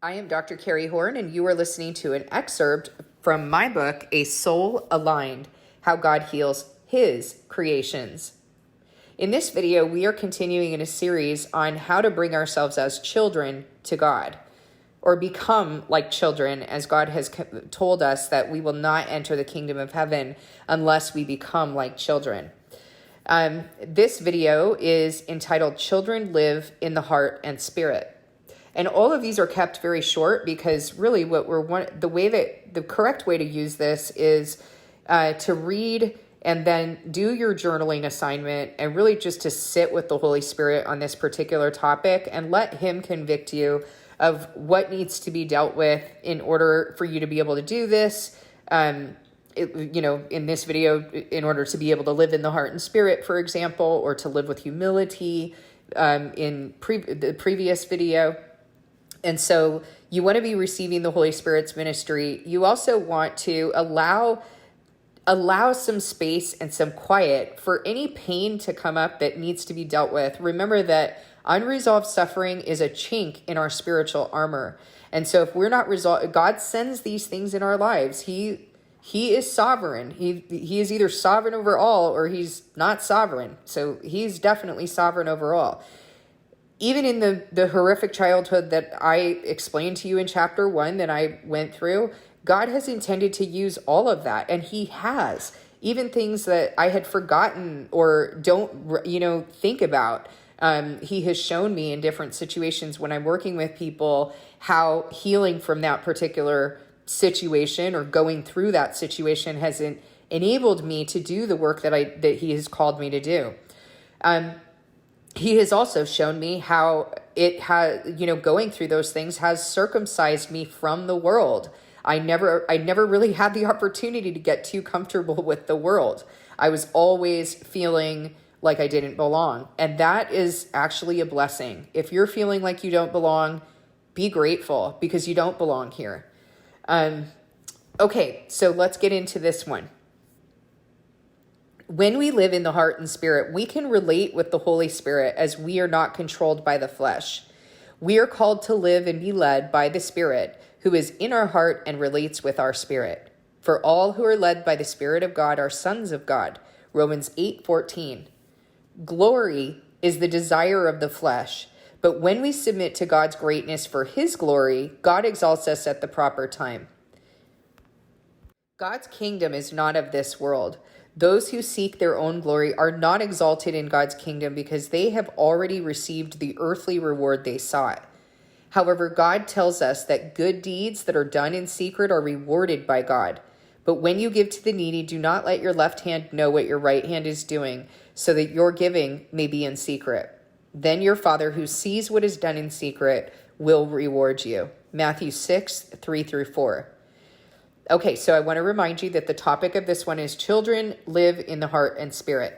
I am Dr. Carrie Horn, and you are listening to an excerpt from my book, A Soul Aligned: How God Heals His Creations. In this video, we are continuing in a series on how to bring ourselves as children to God, or become like children, as God has told us that we will not enter the kingdom of heaven unless we become like children. This video is entitled Children Live in the Heart and Spirit. And all of these are kept very short because really the correct way to use this is to read and then do your journaling assignment and really just to sit with the Holy Spirit on this particular topic and let Him convict you of what needs to be dealt with in order for you to be able to do this. In this video, in order to be able to live in the heart and spirit, for example, or to live with humility in the previous video. And so you want to be receiving the Holy Spirit's ministry. You also want to allow some space and some quiet for any pain to come up that needs to be dealt with. Remember that unresolved suffering is a chink in our spiritual armor. And so if we're not resolved, God sends these things in our lives. He is sovereign. He is either sovereign over all or He's not sovereign. So He's definitely sovereign over all. Even in the horrific childhood that I explained to you in chapter 1 that I went through, God has intended to use all of that. And He has. Even things that I had forgotten or don't, think about. He has shown me in different situations when I'm working with people how healing from that particular situation or going through that situation has enabled me to do the work that He has called me to do. He has also shown me how it has, going through those things has circumcised me from the world. I never really had the opportunity to get too comfortable with the world. I was always feeling like I didn't belong. And that is actually a blessing. If you're feeling like you don't belong, be grateful because you don't belong here. Okay, so let's get into this one. When we live in the heart and spirit, we can relate with the Holy Spirit as we are not controlled by the flesh. We are called to live and be led by the Spirit, who is in our heart and relates with our spirit. For all who are led by the Spirit of God are sons of God. Romans 8:14. Glory is the desire of the flesh, but when we submit to God's greatness for His glory, God exalts us at the proper time. God's kingdom is not of this world. Those who seek their own glory are not exalted in God's kingdom because they have already received the earthly reward they sought. However, God tells us that good deeds that are done in secret are rewarded by God. But when you give to the needy, do not let your left hand know what your right hand is doing, so that your giving may be in secret. Then your Father who sees what is done in secret will reward you. Matthew 6:3-4. Okay, so I want to remind you that the topic of this one is children live in the heart and spirit.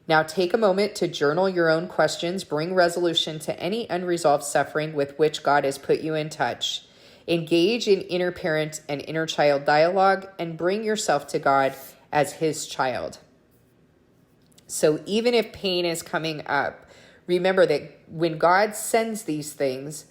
Now take a moment to journal your own questions, bring resolution to any unresolved suffering with which God has put you in touch. Engage in inner parent and inner child dialogue and bring yourself to God as His child. So even if pain is coming up, remember that when God sends these things,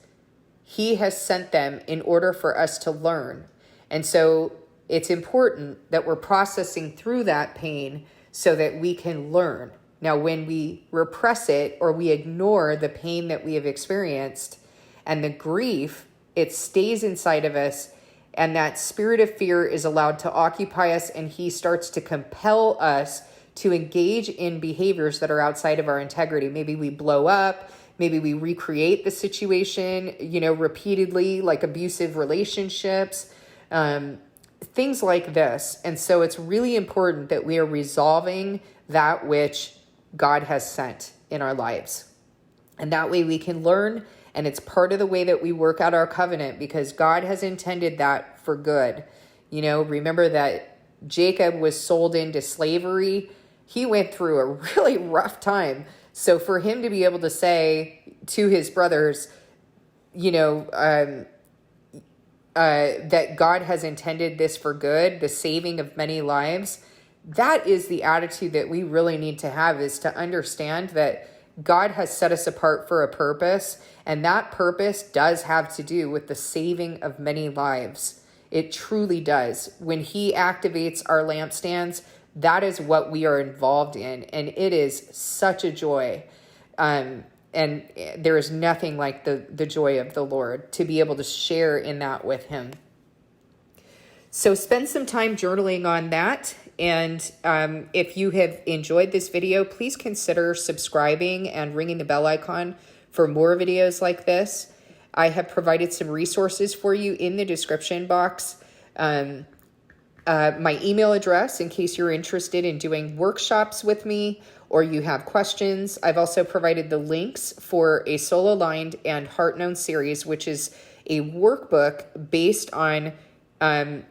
He has sent them in order for us to learn. And so it's important that we're processing through that pain so that we can learn. Now, when we repress it or we ignore the pain that we have experienced and the grief, it stays inside of us, and that spirit of fear is allowed to occupy us, and He starts to compel us to engage in behaviors that are outside of our integrity. Maybe we blow up. Maybe we recreate the situation, repeatedly, like abusive relationships. Things like this. And so it's really important that we are resolving that which God has sent in our lives. And that way we can learn, and it's part of the way that we work out our covenant because God has intended that for good. Remember that Jacob was sold into slavery. He went through a really rough time. So for him to be able to say to his brothers, that God has intended this for good, the saving of many lives, that is the attitude that we really need to have, is to understand that God has set us apart for a purpose, and that purpose does have to do with the saving of many lives. It truly does. When he activates our lampstands, that is what we are involved in, and it is such a joy. And there is nothing like the joy of the Lord, to be able to share in that with him. So spend some time journaling on that. And if you have enjoyed this video, please consider subscribing and ringing the bell icon for more videos like this. I have provided some resources for you in the description box. My email address, in case you're interested in doing workshops with me or you have questions. I've also provided the links for a Soul Aligned and Heart Known series, which is a workbook based on a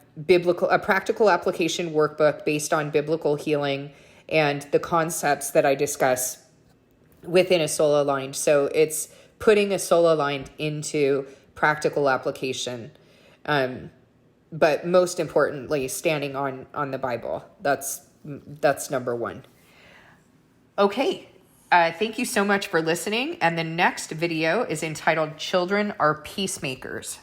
practical application workbook based on biblical healing and the concepts that I discuss within a Soul Aligned. So it's putting a Soul Aligned into practical application. But most importantly, standing on the Bible. That's number one. Okay. Thank you so much for listening. And the next video is entitled Children Are Peacemakers.